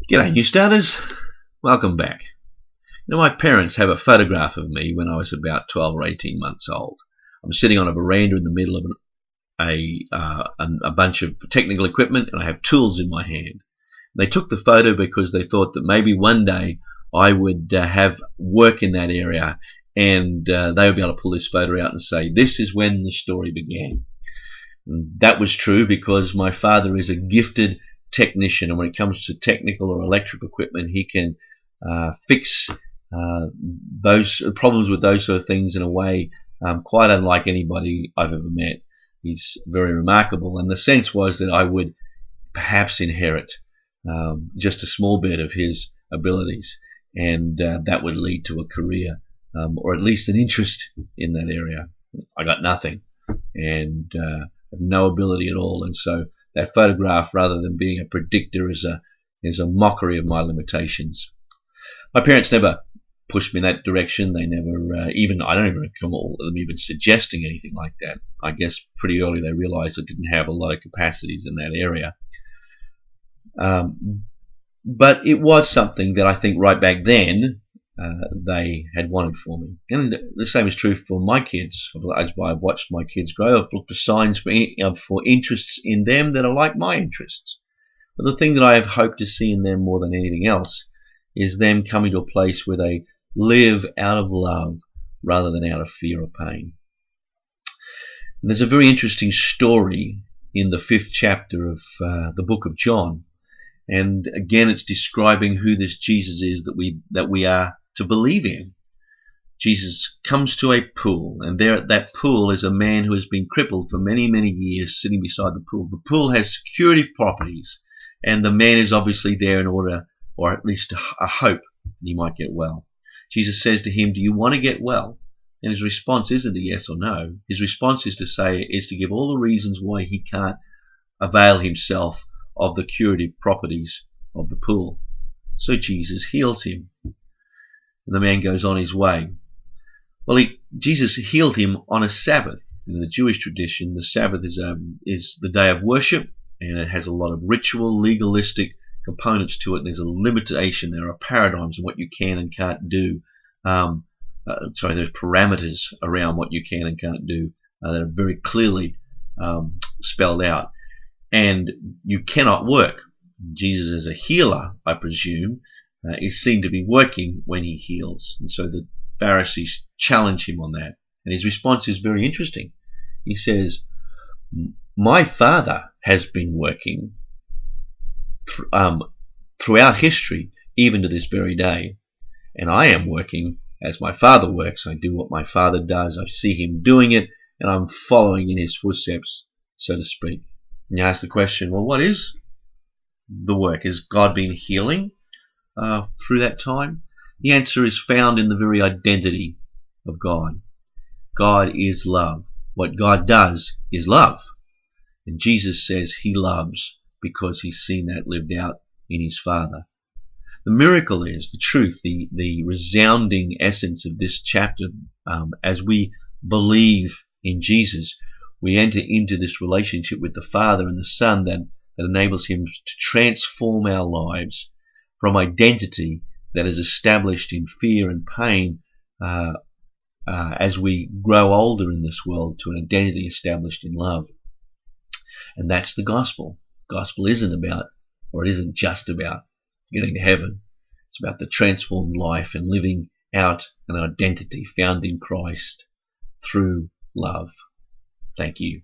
G'day new starters, welcome back. My parents have a photograph of me when I was about 12 or 18 months old. I'm sitting on a veranda in the middle of a bunch of technical equipment, and I have tools in my hand. They took the photo because they thought that maybe one day I would have work in that area, and they would be able to pull this photo out and say, this is when the story began. And that was true because my father is a gifted technician, and when it comes to technical or electric equipment, he can fix those problems with those sort of things in a way quite unlike anybody I've ever met. He's very remarkable, and the sense was that I would perhaps inherit just a small bit of his abilities, and that would lead to a career or at least an interest in that area. I got nothing, and have no ability at all, and so that photograph, rather than being a predictor, is a mockery of my limitations. My parents never pushed me in that direction. They never I don't even recall them even suggesting anything like that. I guess pretty early they realized I didn't have a lot of capacities in that area. But it was something that I think right back then they had wanted for me. And the same is true for my kids. As I've watched my kids grow, I've looked for signs for interests in them that are like my interests. But the thing that I have hoped to see in them more than anything else is them coming to a place where they live out of love rather than out of fear or pain. And there's a very interesting story in the 5th chapter of the book of John. And again, it's describing who this Jesus is that we are to believe in. Jesus comes to a pool, and there at that pool is a man who has been crippled for many, many years sitting beside the pool. The pool has security properties, and the man is obviously there in order, or at least a hope, that he might get well. Jesus says to him, do you want to get well? And his response isn't a yes or no. His response is to give all the reasons why he can't avail himself of the curative properties of the pool. So Jesus heals him, and the man goes on his way. Well, Jesus healed him on a Sabbath. In the Jewish tradition, the Sabbath is the day of worship, and it has a lot of ritual, legalistic components to it. There's a limitation. There are paradigms of what you can and can't do. There's parameters around what you can and can't do that are very clearly spelled out. And you cannot work. Jesus, as a healer, I presume, is seen to be working when he heals. And so the Pharisees challenge him on that. And his response is very interesting. He says, my Father has been working throughout history, even to this very day. And I am working as my Father works. I do what my Father does. I see him doing it, and I'm following in his footsteps, so to speak. And you ask the question, well, what is the work? Has God been healing through that time? The answer is found in the very identity of God. God is love. What God does is love. And Jesus says he loves because he's seen that lived out in his Father. The miracle is, the truth, the resounding essence of this chapter, as we believe in Jesus, we enter into this relationship with the Father and the Son that enables him to transform our lives from identity that is established in fear and pain as we grow older in this world to an identity established in love. And that's the gospel. Gospel isn't about, or it isn't just about, getting to heaven. It's about the transformed life and living out an identity found in Christ through love. Thank you.